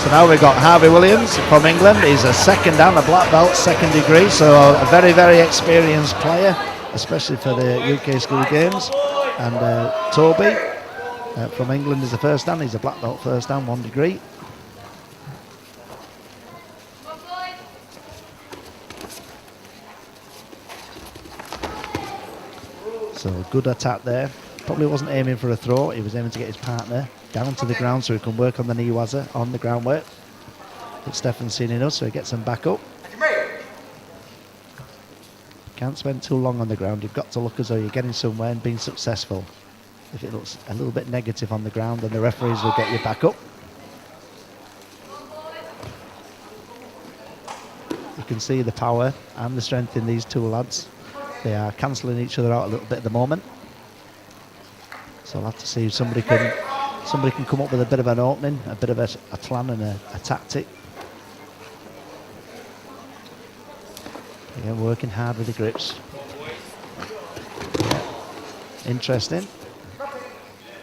So now we've got Harvey Williams from England. He's a second dan, a black belt, second degree, so a very, very experienced player, especially for the UK School Games. And Toby from England is the first dan. He's a black belt first dan, 1 degree. So good attack there. Probably wasn't aiming for a throw. He was aiming to get his partner down to the ground so he can work on the knee waza, on the ground work. But Stefan's seen enough, so he gets him back up. Can't spend too long on the ground. You've got to look as though you're getting somewhere and being successful. If it looks a little bit negative on the ground, then the referees will get you back up. You can see the power and the strength in these two lads. They are cancelling each other out a little bit at the moment. So I'll have to see if somebody can come up with a bit of an opening, a bit of a plan and a tactic. Again, working hard with the grips. Yeah. Interesting.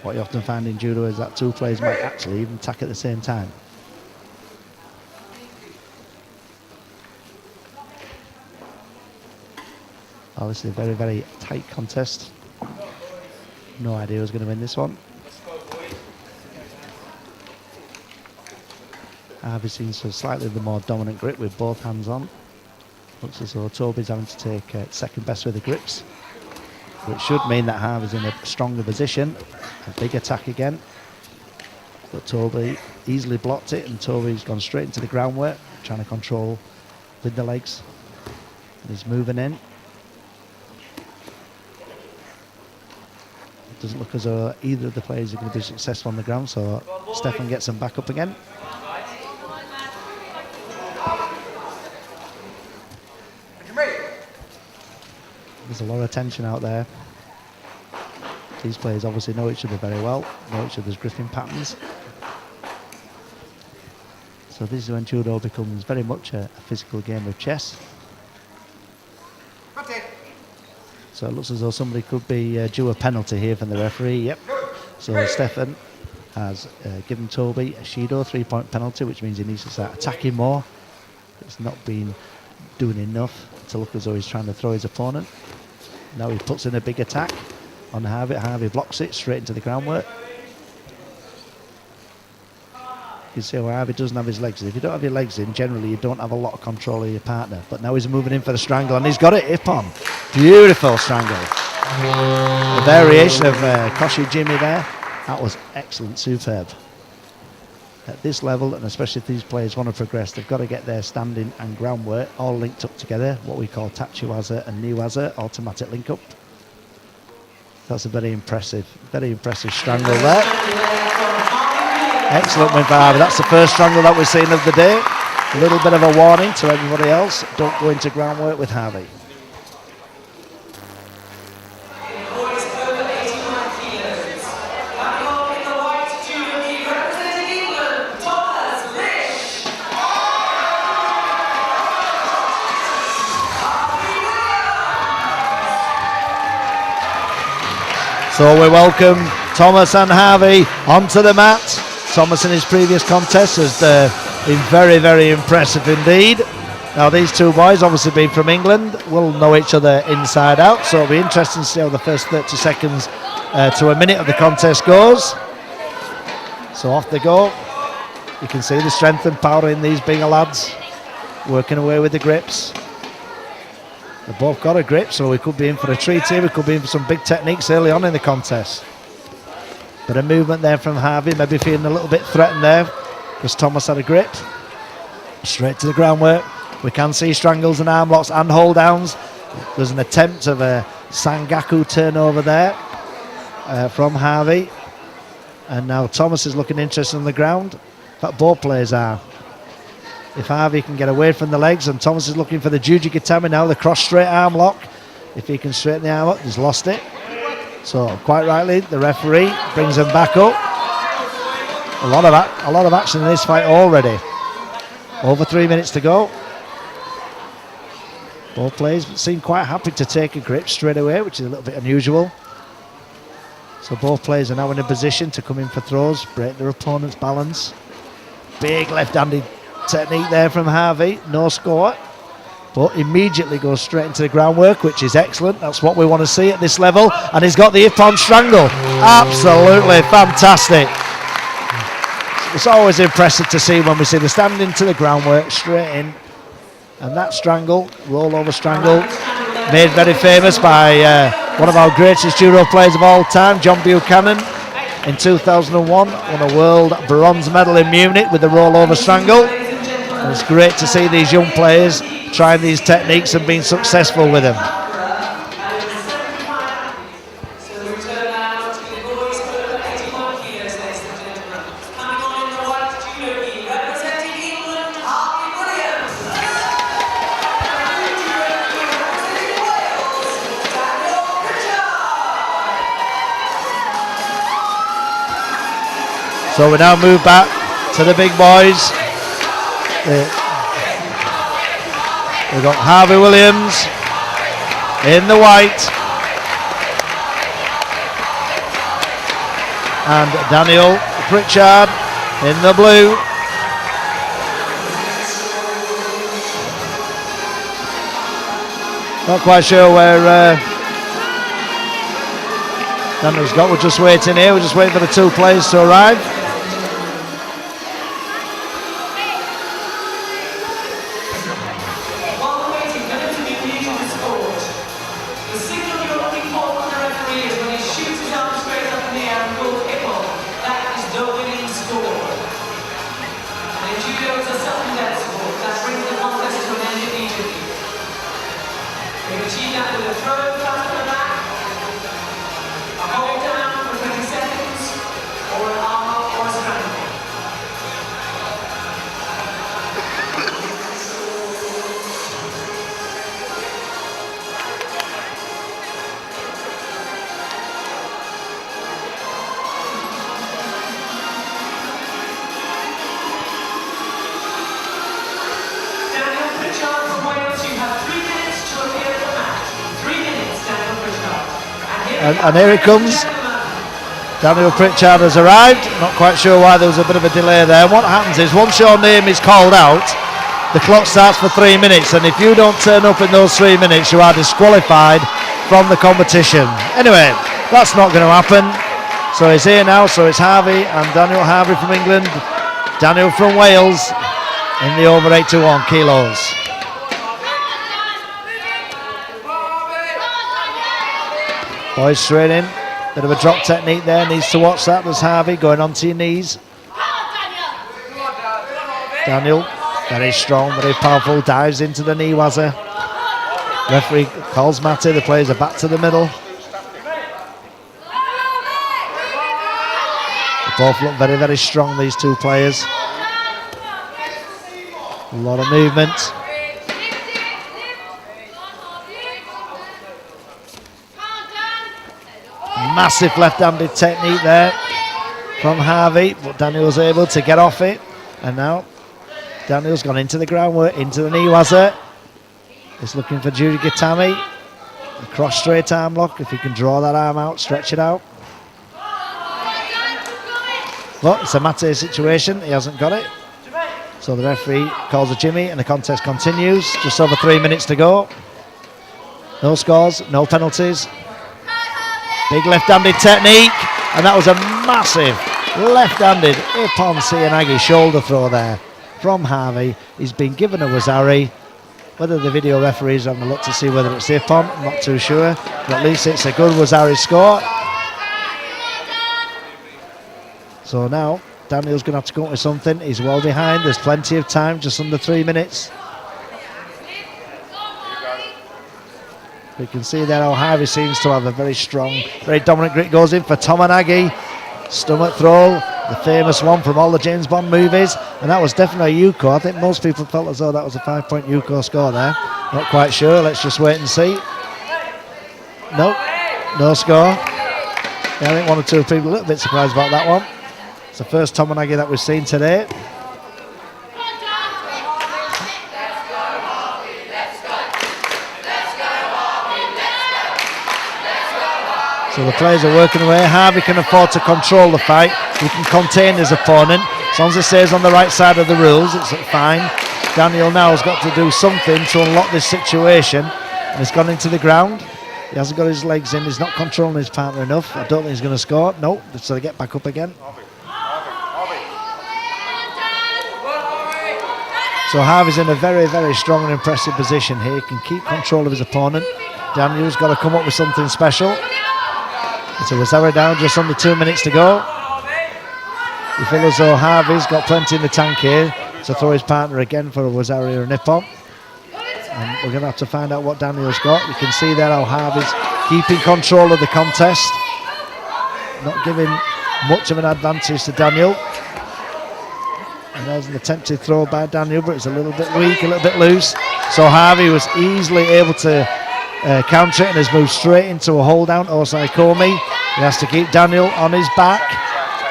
What you often find in judo is that two players might actually even attack at the same time. Obviously a very, very tight contest. No idea who's going to win this one. Harvey's seen so slightly the more dominant grip with both hands on. Looks as though Toby's having to take second best with the grips, which should mean that Harvey's in a stronger position. A big attack again. But Toby easily blocked it, and Toby's gone straight into the groundwork, trying to control with the legs. And he's moving in. Doesn't look as though either of the players are going to be successful on the ground, so Stefan gets them back up again. There's a lot of tension out there. These players obviously know each other very well, know each other's gripping patterns. So this is when judo becomes very much a physical game of chess. So it looks as though somebody could be due a penalty here from the referee. Yep. So Stefan has given Toby a Shido 3-point penalty, which means he needs to start attacking more. It's not been doing enough to look as though he's trying to throw his opponent. Now he puts in a big attack on Harvey. Harvey blocks it straight into the groundwork. You can see how Harvey doesn't have his legs in. If you don't have your legs in, generally you don't have a lot of control of your partner. But now he's moving in for the strangle, and he's got it hip on. Beautiful strangle. The variation of Koshi Jimmy there, that was excellent, superb. At this level, and especially if these players want to progress, they've got to get their standing and groundwork all linked up together, what we call tachiwaza and niwaza, automatic link up. That's a very impressive strangle there. Excellent win for Harvey. That's the first strangle that we've seen of the day. A little bit of a warning to everybody else. Don't go into groundwork with Harvey. So we welcome Thomas and Harvey onto the mat. Thomas in his previous contest has been very, very impressive indeed. Now these two boys, obviously being from England, will know each other inside out, so it'll be interesting to see how the first 30 seconds to a minute of the contest goes. So off they go. You can see the strength and power in these bigger lads, working away with the grips. They've both got a grip, so we could be in for a treat here. We could be in for some big techniques early on in the contest. Bit of movement there from Harvey, maybe feeling a little bit threatened there because Thomas had a grip. Straight to the groundwork. We can see strangles and arm locks and hold downs. There's an attempt of a Sangaku turnover there from Harvey. And now Thomas is looking interested on the ground. In fact, both players are. If Harvey can get away from the legs, and Thomas is looking for the Juji Gatame now, the cross straight arm lock. If he can straighten the arm up, he's lost it. So quite rightly, the referee brings him back up. A lot of action in this fight already. Over 3 minutes to go. Both players seem quite happy to take a grip straight away, which is a little bit unusual. So both players are now in a position to come in for throws, break their opponent's balance. Big left-handed technique there from Harvey. No score. But immediately goes straight into the groundwork, which is excellent. That's what we want to see at this level. And he's got the hip-on strangle. Absolutely fantastic. It's always impressive to see when we see the stand into the groundwork, straight in. And that strangle, rollover strangle, made very famous by one of our greatest judo players of all time, John Buchanan, in 2001, won a world bronze medal in Munich with the rollover strangle. And it's great to see these young players trying these techniques and being successful with them. So we now move back to the big boys. We've got Harvey Williams in the white and Daniel Pritchard in the blue. Not quite sure where Daniel's got. We're just waiting here. We're just waiting for the two players to arrive. And here it comes. Daniel Pritchard has arrived. Not quite sure why there was a bit of a delay there. What happens is once your name is called out, the clock starts for 3 minutes, and if you don't turn up in those 3 minutes, you are disqualified from the competition. Anyway, that's not going to happen. So he's here now. So it's Harvey and Daniel. Harvey from England, Daniel from Wales in the over 81 kilos. Boys straight in, bit of a drop technique there, needs to watch that. There's Harvey going onto your knees. Daniel, very strong, very powerful, dives into the knee wazzer. Referee calls Matty, the players are back to the middle. They both look very, very strong, these two players. A lot of movement. Massive left-handed technique there from Harvey, but Daniel's able to get off it. And now Daniel's gone into the groundwork, into the knee wazzer. He's looking for Judy Gatami. The cross straight arm lock, if he can draw that arm out, stretch it out. But it's a Mate situation, he hasn't got it. So the referee calls a Jimmy and the contest continues. Just over 3 minutes to go. No scores, no penalties. Big left-handed technique, and that was a massive left-handed Ippon Seoinage shoulder throw there from Harvey. He's been given a Wazari. Whether the video referees are having a look to see whether it's Ippon, I'm not too sure. But at least it's a good Wazari score. So now Daniel's going to have to come up with something. He's well behind. There's plenty of time, just under 3 minutes. We can see there how Harvey seems to have a very strong, very dominant grip. Goes in for Tomonagi. Stomach throw, the famous one from all the James Bond movies. And that was definitely a Yuko. I think most people felt as though that was a 5-point Yuko score there. Not quite sure. Let's just wait and see. Nope, no score. Yeah, I think one or two people a little bit surprised about that one. It's the first Tomonagi that we've seen today. So the players are working away. Harvey can afford to control the fight. He can contain his opponent. As long as he stays on the right side of the rules, it's fine. Daniel now has got to do something to unlock this situation. And he's gone into the ground. He hasn't got his legs in. He's not controlling his partner enough. I don't think he's going to score. No, so they get back up again. So Harvey's in a very, very strong and impressive position here. He can keep control of his opponent. Daniel's got to come up with something special. It's a Wazzari down, just under 2 minutes to go. You feel as though Harvey's got plenty in the tank here to throw his partner again for a Wazzari or a Nippon. And we're going to have to find out what Daniel's got. You can see there how Harvey's keeping control of the contest. Not giving much of an advantage to Daniel. And there's an attempted throw by Daniel, but it's a little bit weak, a little bit loose. So Harvey was easily able to counter it and has moved straight into a hold down. Osai Komi, he has to keep Daniel on his back.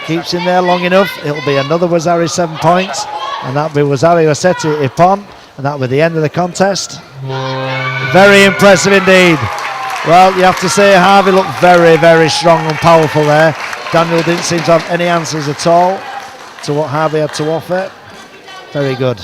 Keeps him there long enough. It'll be another Wazzari 7 points. And that'll be Wazzari Oseti Ippon. And that'll be the end of the contest. Very impressive indeed. Well, you have to say Harvey looked very, very strong and powerful there. Daniel didn't seem to have any answers at all to what Harvey had to offer. Very good.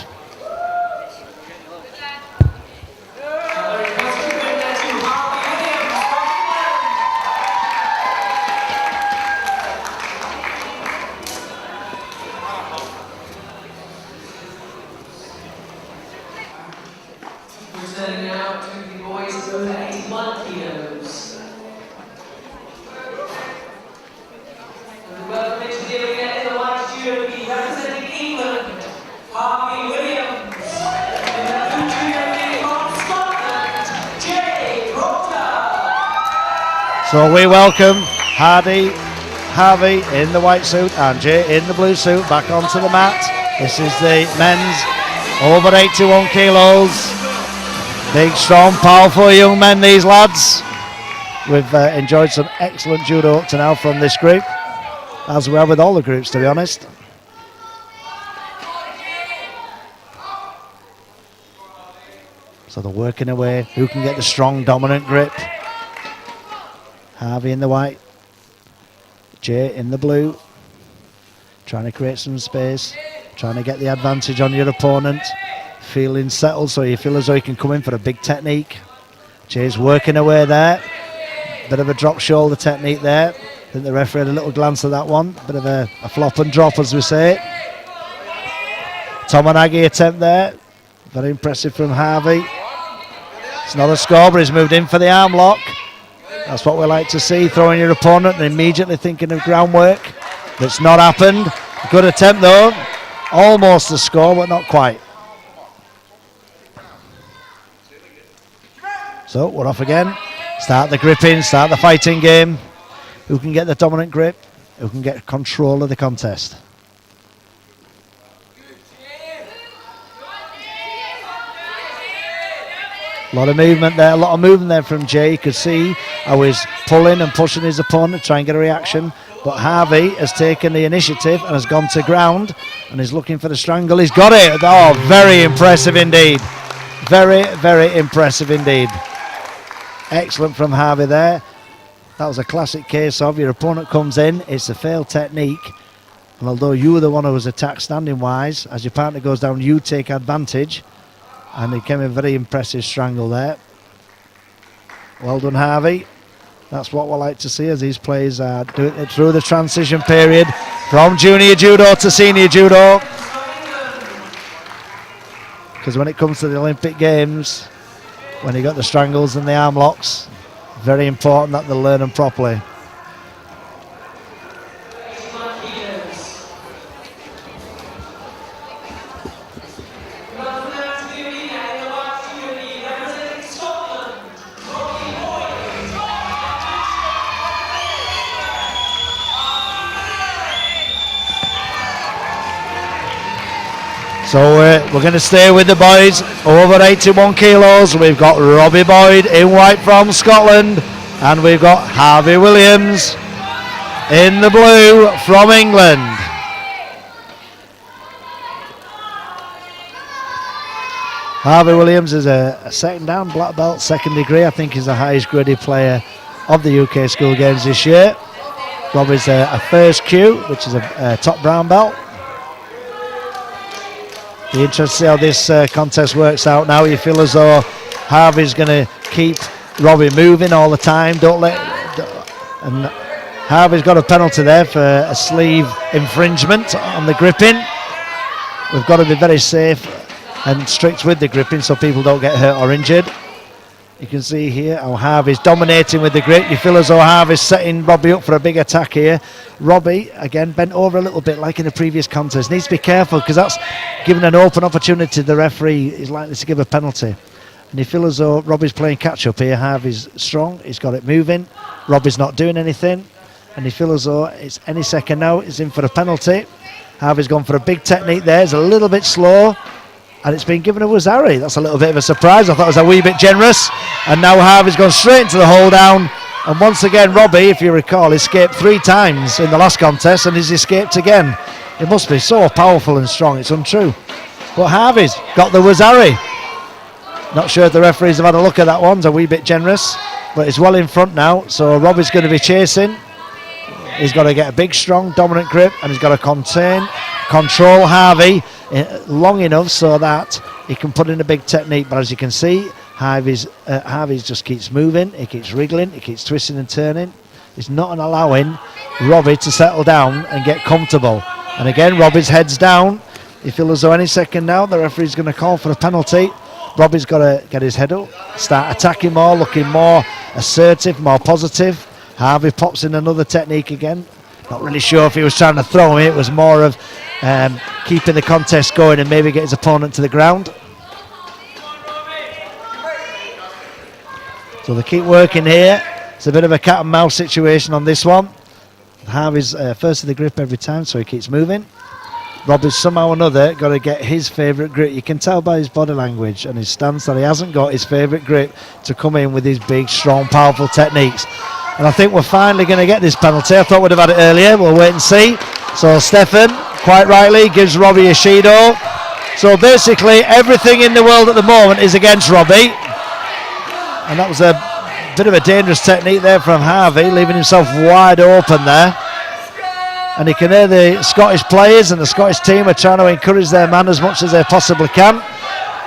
Returning now to the boys over 81 kilos. And welcome to the arena in the white jersey, representing England, Harvey Williams. In the blue jersey from Scotland, Jay Proctor. So we welcome Harvey in the white suit and Jay in the blue suit back onto the mat. This is the men's over 81 kilos. Big, strong, powerful young men, these lads. We've enjoyed some excellent judo up to now from this group, as we have with all the groups, to be honest. So they're working away. Who can get the strong, dominant grip? Harvey in the white, Jay in the blue. Trying to create some space, trying to get the advantage on your opponent. Feeling settled, so you feel as though you can come in for a big technique. Jay's working away there. Bit of a drop shoulder technique there. I think the referee had a little glance at that one. Bit of a flop and drop, as we say. Tomonagi attempt there. Very impressive from Harvey. It's not a score, but he's moved in for the arm lock. That's what we like to see, throwing your opponent and immediately thinking of groundwork. That's not happened. Good attempt though. Almost a score, but not quite. So we're off again. Start the gripping, start the fighting game. Who can get the dominant grip? Who can get control of the contest? A lot of movement there, from Jay. You could see how he's pulling and pushing his opponent to try and get a reaction. But Harvey has taken the initiative and has gone to ground and is looking for the strangle. He's got it. Oh, very impressive indeed. Very, very impressive indeed. Excellent from Harvey there. That was a classic case of your opponent comes in, it's a failed technique, and although you were the one who was attacked standing wise, as your partner goes down you take advantage, and it came a very impressive strangle there. Well done, Harvey. That's what we like to see as these players are doing it through the transition period from junior judo to senior judo, because when it comes to the Olympic Games, when you got the strangles and the arm locks, very important that they learn them properly. So we're going to stay with the boys over 81 kilos. We've got Robbie Boyd in white from Scotland, and we've got Harvey Williams in the blue from England. Harvey Williams is a second dan black belt, second degree. I think he's the highest graded player of the UK School Games this year. Robbie's a first Q, which is a top brown belt. Be interested to see how this contest works out now. You feel as though Harvey's going to keep Robbie moving all the time. And Harvey's got a penalty there for a sleeve infringement on the gripping. We've got to be very safe and strict with the gripping so people don't get hurt or injured. You can see here how Harvey's dominating with the grip. You feel as though Harvey's setting Robbie up for a big attack here. Robbie, again, bent over a little bit like in the previous contest. Needs to be careful because that's giving an open opportunity to the referee. He's likely to give a penalty. And you feel as though Robbie's playing catch-up here. Harvey's strong. He's got it moving. Robbie's not doing anything. And you feel as though it's any second now. He's in for a penalty. Harvey's gone for a big technique there. It's a little bit slow. And it's been given to Wazari. That's a little bit of a surprise. I thought it was a wee bit generous. And now Harvey's gone straight into the hold down. And once again, Robbie, if you recall, escaped 3 times in the last contest and he's escaped again. It must be so powerful and strong. It's untrue. But Harvey's got the Wazari. Not sure if the referees have had a look at that one. It's a wee bit generous. But he's well in front now. So Robbie's going to be chasing. He's got to get a big, strong, dominant grip. And he's got to control Harvey long enough so that he can put in a big technique. But as you can see, Harvey's just keeps moving, he keeps wriggling, he keeps twisting and turning. He's not allowing Robbie to settle down and get comfortable. And again, Robbie's head's down. You feel as though any second now the referee's going to call for a penalty. Robbie's got to get his head up, start attacking more, looking more assertive, more positive. Harvey pops in another technique again. Not really sure if he was trying to throw him. It was more of keeping the contest going and maybe get his opponent to the ground. So they keep working here. It's a bit of a cat and mouse situation on this one. Harvey's first to the grip every time, so he keeps moving. Robbie's somehow or another got to get his favourite grip. You can tell by his body language and his stance that he hasn't got his favourite grip to come in with his big, strong, powerful techniques. And I think we're finally going to get this penalty. I thought we'd have had it earlier. We'll wait and see. So Stefan, quite rightly, gives Robbie a Shido. So basically, everything in the world at the moment is against Robbie. And that was a bit of a dangerous technique there from Harvey, leaving himself wide open there. And you can hear the Scottish players and the Scottish team are trying to encourage their man as much as they possibly can.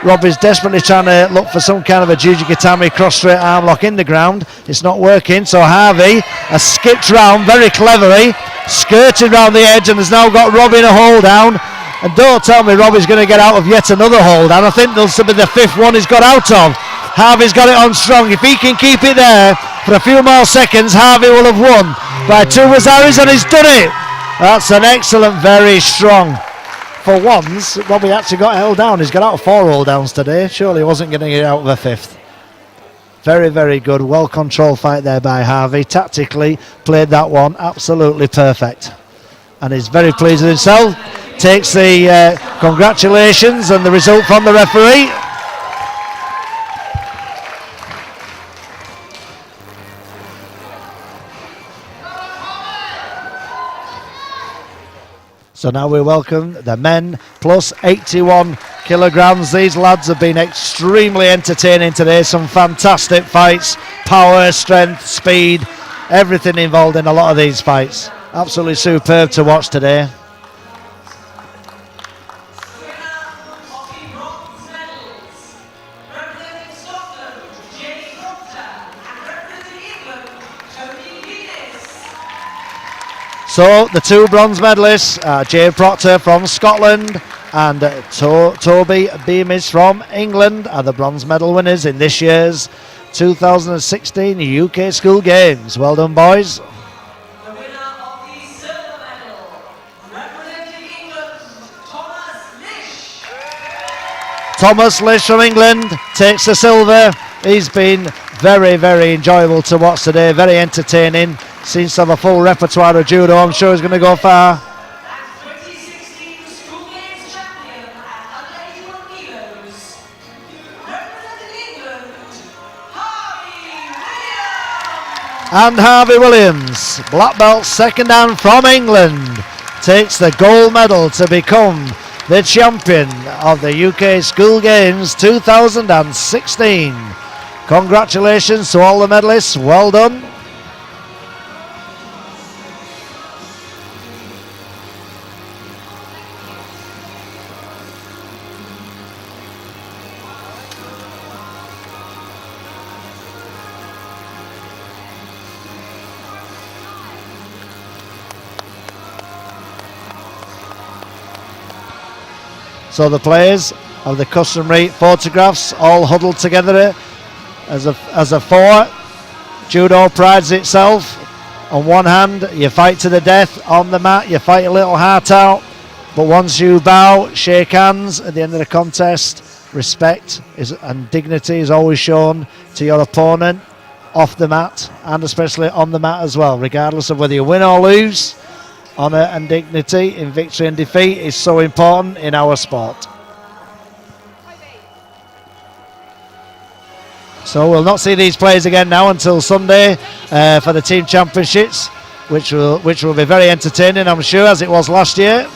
Robbie's desperately trying to look for some kind of a Jujigatami cross straight arm lock in the ground. It's not working, so Harvey has skipped round very cleverly, skirted round the edge, and has now got Robbie in a hold down. And don't tell me Robbie's going to get out of yet another hold down. I think this will be the 5th one he's got out of. Harvey's got it on strong. If he can keep it there for a few more seconds, Harvey will have won by 2 Wazaris, and he's done it. That's an excellent, very strong. For once, Robbie actually got held down. He's got out of 4 hold downs today. Surely he wasn't going to get out of a 5th. Very, very good, well-controlled fight there by Harvey. Tactically played that one absolutely perfect. And he's very pleased with himself. Takes the congratulations and the result from the referee. So now we welcome the men plus 81 kilograms. These lads have been extremely entertaining today. Some fantastic fights, power, strength, speed, everything involved in a lot of these fights. Absolutely superb to watch today. So the 2 bronze medalists, Jay Proctor from Scotland and Toby Beamis from England, are the bronze medal winners in this year's 2016 UK School Games. Well done, boys. The winner of the silver medal, representing England, Thomas Lish from England takes the silver. He's been very, very enjoyable to watch today, very entertaining. Seems to have a full repertoire of judo. I'm sure he's going to go far. And 2016 School Games champion at under 81 kilos, representing England, Harvey Williams. And Harvey Williams, black belt, second dan from England, takes the gold medal to become the champion of the UK School Games 2016. Congratulations to all the medalists. Well done. So the players have the customary photographs all huddled together as a four. Judo prides itself on one hand, you fight to the death on the mat, you fight your little heart out, but once you bow, shake hands at the end of the contest, respect and dignity is always shown to your opponent off the mat and especially on the mat as well, regardless of whether you win or lose. Honour and dignity in victory and defeat is so important in our sport. So we'll not see these players again now until Sunday for the team championships, which will be very entertaining, I'm sure, as it was last year.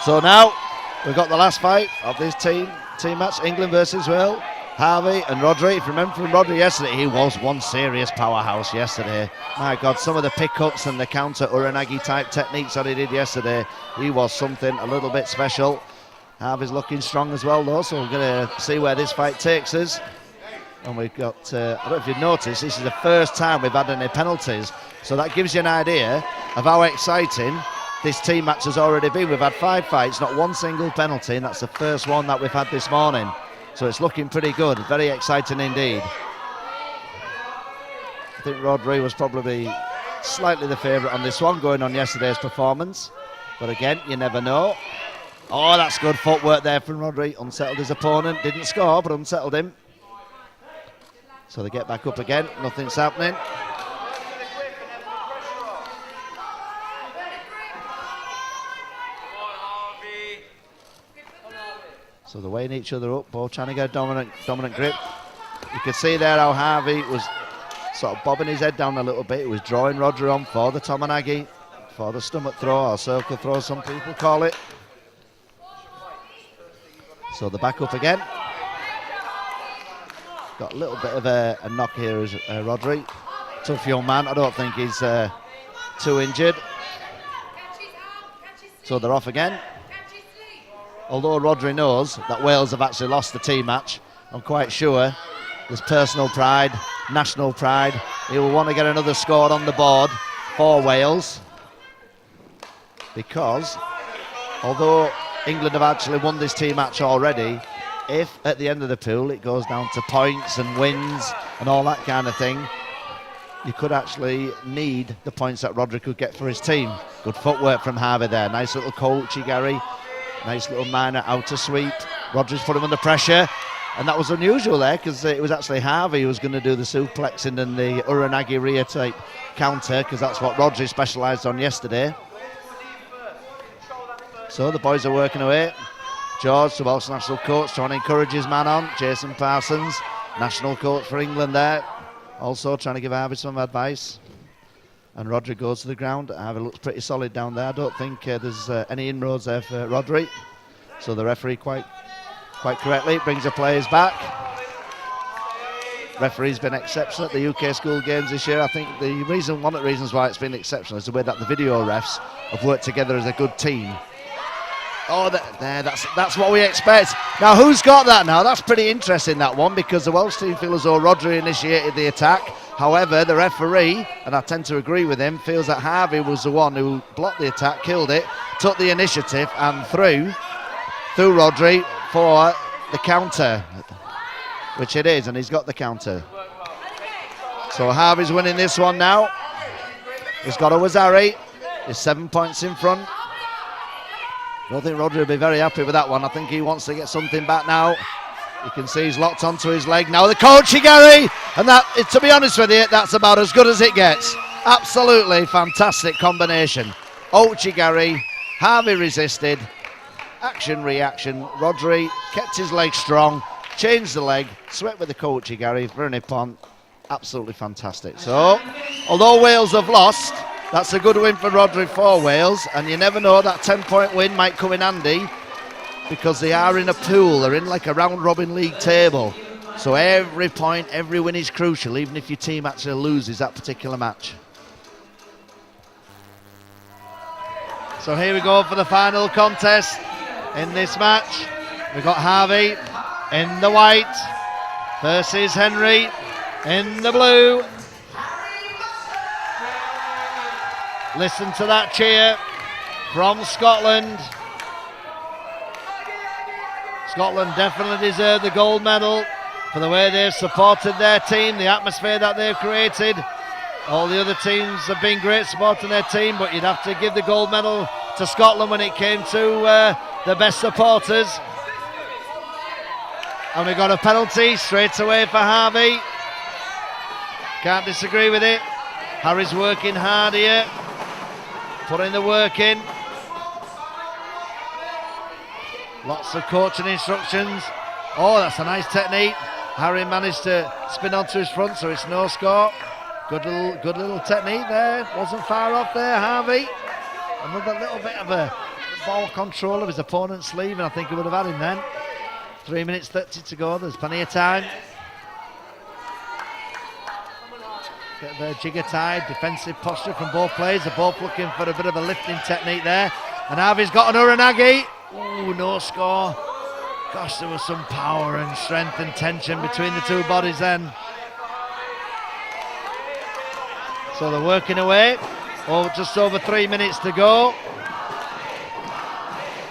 So now we've got the last fight of this team match, England versus Wales. Harvey and Rodri. If you remember from Rodri yesterday, he was one serious powerhouse yesterday. My God, some of the pickups and the counter Uranagi type techniques that he did yesterday, he was something a little bit special. Harvey's looking strong as well though, so we're going to see where this fight takes us. And we've got, I don't know if you've noticed, this is the first time we've had any penalties. So that gives you an idea of how exciting this team match has already been. We've had 5 fights, not one single penalty, and that's the first one that we've had this morning. So it's looking pretty good, very exciting indeed. I think Rodri was probably slightly the favourite on this one, going on yesterday's performance. But again, you never know. Oh, that's good footwork there from Rodri. Unsettled his opponent, didn't score, but unsettled him. So they get back up again, nothing's happening. So they're weighing each other up, both trying to get a dominant grip. You could see there how Harvey was sort of bobbing his head down a little bit. He was drawing Rodri on for the Tomanagi, for the stomach throw or circle throw, some people call it. So they're back up again. Got a little bit of a knock here as Rodri. Tough young man, I don't think he's too injured. So they're off again. Although Rodri knows that Wales have actually lost the team match, I'm quite sure there's personal pride, national pride, he will want to get another score on the board for Wales, because although England have actually won this team match already, if at the end of the pool it goes down to points and wins and all that kind of thing, you could actually need the points that Rodri could get for his team. Good footwork from Harvey there. Nice little coachy Gary. Nice little minor outer sweep. Rodri's put him under pressure. And that was unusual there, because it was actually Harvey who was going to do the suplexing and the Uranagi rear type counter, because that's what Rodri specialised on yesterday. So the boys are working away. George, the Welsh national coach, trying to encourage his man on. Jason Parsons, national coach for England there, also trying to give Harvey some advice. And Rodri goes to the ground. Harvey looks pretty solid down there. I don't think there's any inroads there for Rodri. So the referee quite correctly brings the players back. Referee's been exceptional at the UK school games this year. I think one of the reasons why it's been exceptional is the way that the video refs have worked together as a good team. Oh, that's what we expect. Now, who's got that now? That's pretty interesting, that one, because the Welsh team feel as though Rodri initiated the attack. However, the referee, and I tend to agree with him, feels that Harvey was the one who blocked the attack, killed it, took the initiative and threw Rodri for the counter, which it is, and he's got the counter. So Harvey's winning this one now. He's got a Wazari. He's 7 points in front. I don't think Rodri will be very happy with that one. I think he wants to get something back now. You can see he's locked onto his leg. Now the coachy Gary, and that, to be honest with you, that's about as good as it gets. Absolutely fantastic combination. Ochi Gary, Harvey resisted. Action, reaction. Rodri kept his leg strong, changed the leg, swept with the coachy Gary for a nippon. Absolutely fantastic. So, although Wales have lost, that's a good win for Rodri for Wales, and you never know, that 10-point win might come in handy, because they are in a pool. They're in like a round-robin league table. So every point, every win is crucial, even if your team actually loses that particular match. So here we go for the final contest in this match. We've got Harvey in the white versus Henry in the blue. Listen to that cheer from Scotland. Scotland definitely deserve the gold medal for the way they've supported their team, the atmosphere that they've created. All the other teams have been great supporting their team, but you'd have to give the gold medal to Scotland when it came to the best supporters. And we got a penalty straight away for Harvey. Can't disagree with it. Harry's working hard here, putting the work in. Lots of coaching instructions. Oh, that's a nice technique. Harry managed to spin onto his front, so it's no score. Good little technique there. Wasn't far off there, Harvey. Another little bit of a ball control of his opponent's sleeve, and I think he would have had him then. 3 minutes 30 to go. There's plenty of time. Get the jigger tied, defensive posture from both players. They're both looking for a bit of a lifting technique there. And Harvey's got an Uranagi. Ooh, no score. Gosh, there was some power and strength and tension between the two bodies then. So they're working away. Oh, just over 3 minutes to go.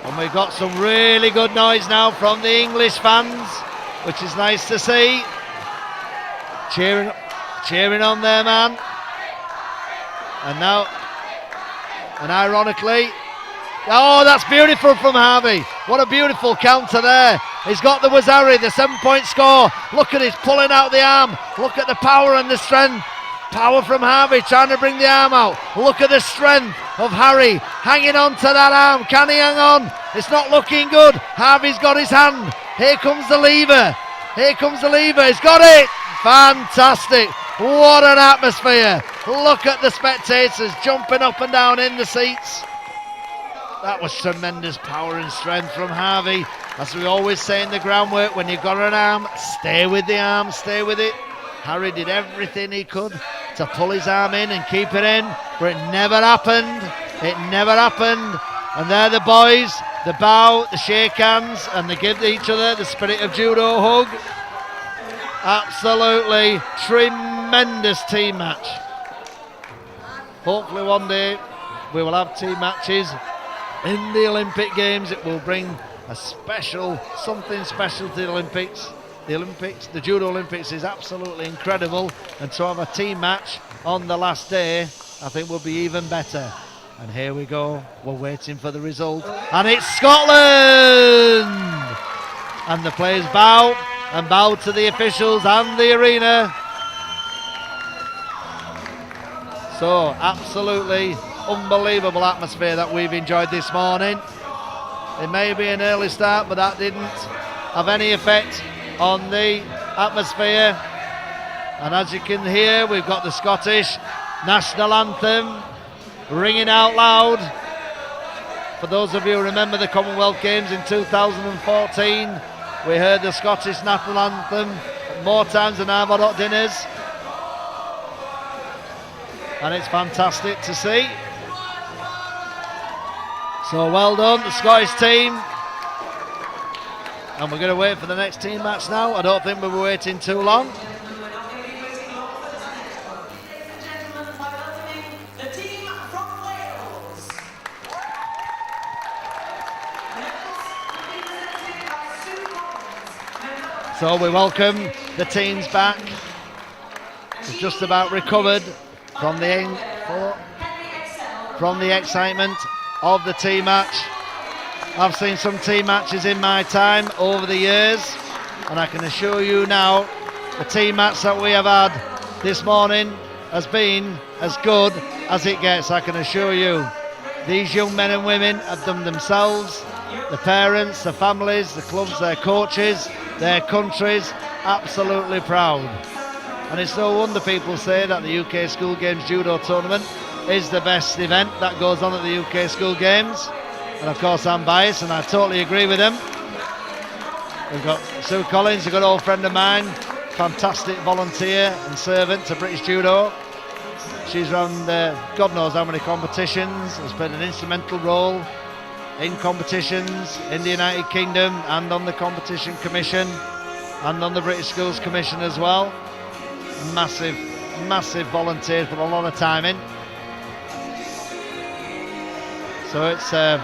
And we've got some really good noise now from the English fans, which is nice to see. Cheering on their man. And now, and ironically, oh, that's beautiful from Harvey. What a beautiful counter there. He's got the Wazari, the 7-point score. Look at it, pulling out the arm. Look at the power and the strength. Power from Harvey, trying to bring the arm out. Look at the strength of Harry, hanging on to that arm. Can he hang on? It's not looking good. Harvey's got his hand. Here comes the lever. Here comes the lever. He's got it. Fantastic. What an atmosphere. Look at the spectators jumping up and down in the seats. That was tremendous power and strength from Harvey. As we always say in the groundwork, when you've got an arm, stay with the arm, stay with it. Harry did everything he could to pull his arm in and keep it in, but it never happened. It never happened. And there the boys, the bow, the shake hands, and they give each other the Spirit of Judo hug. Absolutely tremendous tremendous team match. Hopefully one day we will have team matches in the Olympic Games. It will bring something special to the Olympics. The Judo Olympics is absolutely incredible, and to have a team match on the last day, I think will be even better. And here we go, we're waiting for the result, and it's Scotland! And the players bow to the officials and the arena. So absolutely unbelievable atmosphere that we've enjoyed this morning. It may be an early start, but that didn't have any effect on the atmosphere. And as you can hear, we've got the Scottish national anthem ringing out loud. For those of you who remember the Commonwealth Games in 2014, we heard the Scottish national anthem more times than I've had hot dinners. And it's fantastic to see. So well done, the Scottish team. And we're going to wait for the next team match now. I don't think we'll be waiting too long. So we welcome the teams back. We've just about recovered from the excitement of the team match. I've seen some team matches in my time over the years, and I can assure you now the team match that we have had this morning has been as good as it gets. I can assure you these young men and women have done themselves, the parents, the families, the clubs, their coaches, their countries absolutely proud. And it's no wonder people say that the UK School Games Judo Tournament is the best event that goes on at the UK School Games. And of course I'm biased and I totally agree with them. We've got Sue Collins, a good old friend of mine, fantastic volunteer and servant to British Judo. She's run God knows how many competitions, has played an instrumental role in competitions in the United Kingdom and on the Competition Commission and on the British Schools Commission as well. Massive volunteer, put a lot of time in. So it's a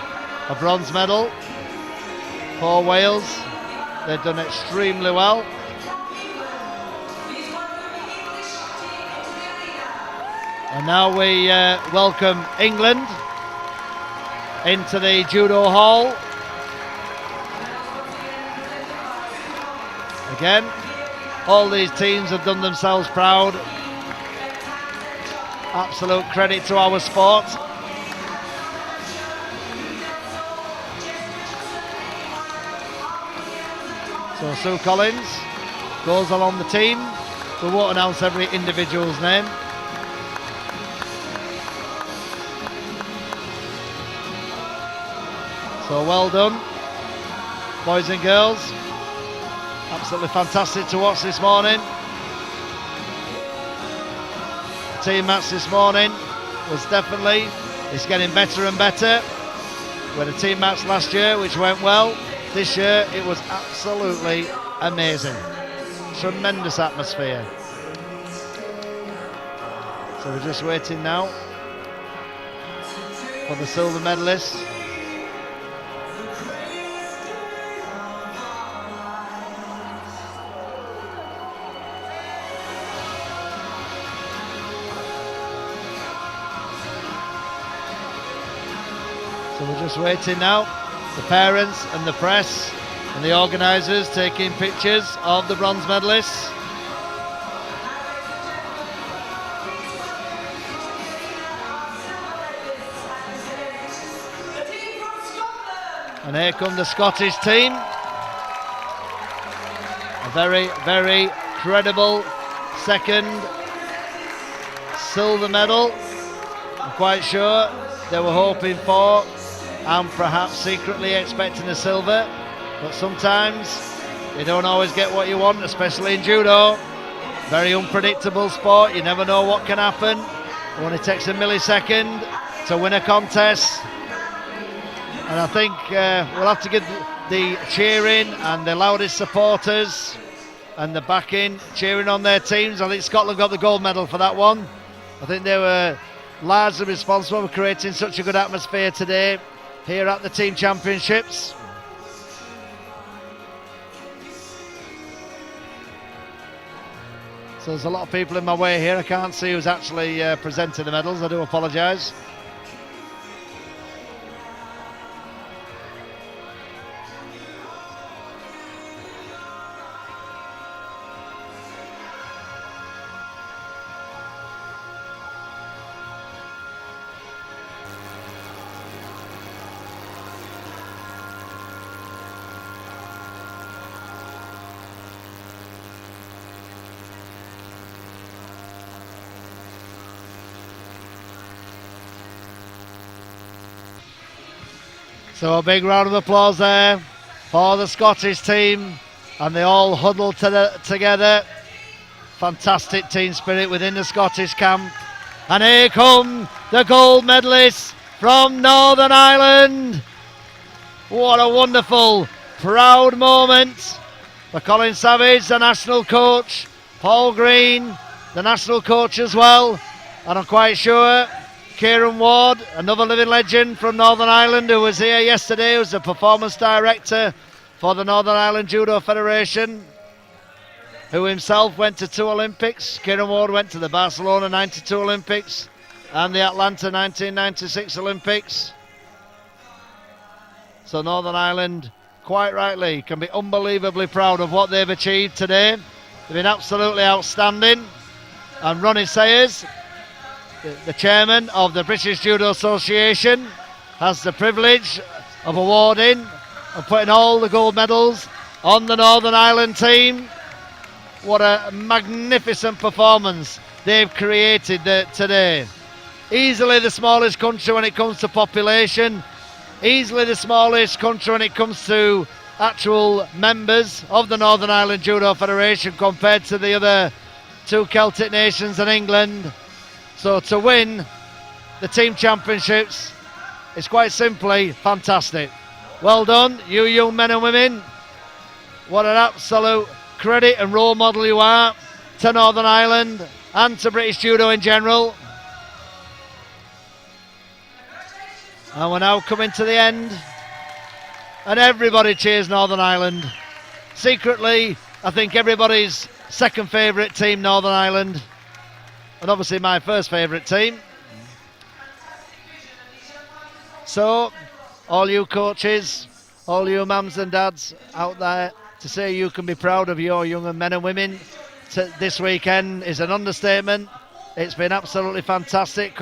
bronze medal for Wales. They've done extremely well. And now we welcome England into the Judo Hall. Again, all these teams have done themselves proud. Absolute credit to our sport. So Sue Collins goes along the team. We won't announce every individual's name. So well done, boys and girls. Absolutely fantastic to watch this morning. The team match this morning was definitely, it's getting better and better. We had a team match last year which went well. This year it was absolutely amazing. Tremendous atmosphere. So we're just waiting now for the silver medalists. So we're just waiting now. The parents and the press and the organisers taking pictures of the bronze medalists. And here come the Scottish team. A very, very credible second silver medal. I'm quite sure they were hoping for and perhaps secretly expecting a silver, but sometimes you don't always get what you want, especially in judo. Very unpredictable sport, you never know what can happen. It only takes a millisecond to win a contest. And I think we'll have to give the cheering and the loudest supporters and the backing, cheering on their teams. I think Scotland got the gold medal for that one. I think they were largely responsible for creating such a good atmosphere today here at the Team Championships. So there's a lot of people in my way here. I can't see who's actually presenting the medals. I do apologise. So a big round of applause there for the Scottish team, and they all huddled together. Fantastic team spirit within the Scottish camp. And here come the gold medalists from Northern Ireland. What a wonderful, proud moment for Colin Savage, the national coach, Paul Green, the national coach as well, and I'm quite sure Kieran Ward, another living legend from Northern Ireland, who was here yesterday, who's the performance director for the Northern Ireland Judo Federation, who himself went to 2 Olympics. Kieran Ward went to the Barcelona 92 Olympics and the Atlanta 1996 Olympics. So Northern Ireland, quite rightly, can be unbelievably proud of what they've achieved today. They've been absolutely outstanding. And Ronnie Sayers, the chairman of the British Judo Association, has the privilege of awarding and putting all the gold medals on the Northern Ireland team. What a magnificent performance they've created today. Easily the smallest country when it comes to population, easily the smallest country when it comes to actual members of the Northern Ireland Judo Federation compared to the other 2 Celtic nations and England. So to win the team championships is quite simply fantastic. Well done, you young men and women. What an absolute credit and role model you are to Northern Ireland and to British Judo in general. And we're now coming to the end, and everybody cheers Northern Ireland. Secretly, I think everybody's second favourite team, Northern Ireland. And obviously my first favourite team. So, all you coaches, all you mums and dads out there, to say you can be proud of your young men and women this weekend is an understatement. It's been absolutely fantastic.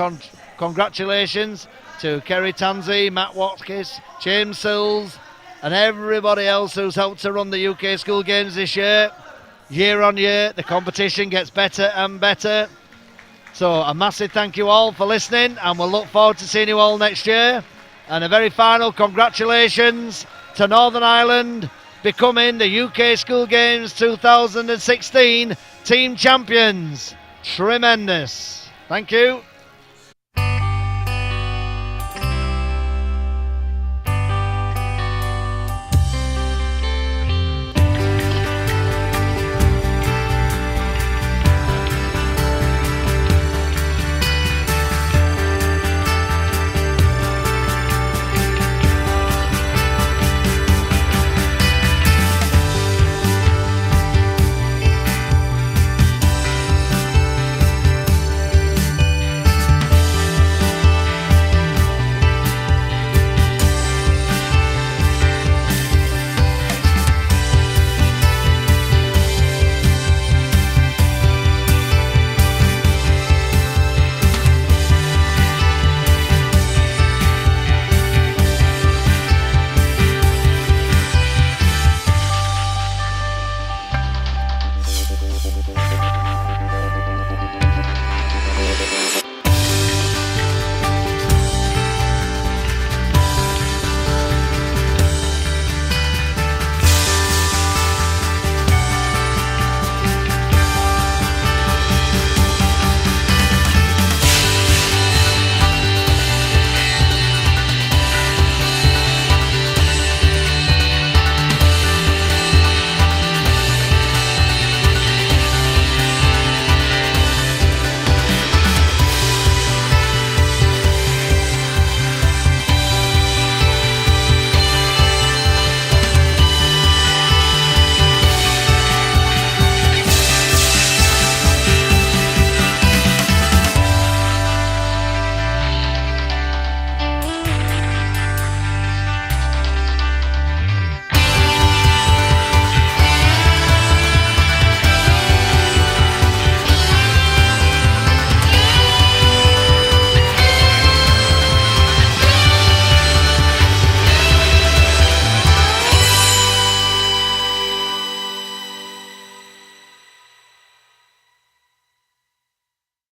Congratulations to Kerry Tansey, Matt Watkins, James Sills, and everybody else who's helped to run the UK School Games this year. Year on year, the competition gets better and better. So a massive thank you all for listening, and we'll look forward to seeing you all next year. And a very final congratulations to Northern Ireland becoming the UK School Games 2016 team champions. Tremendous. Thank you.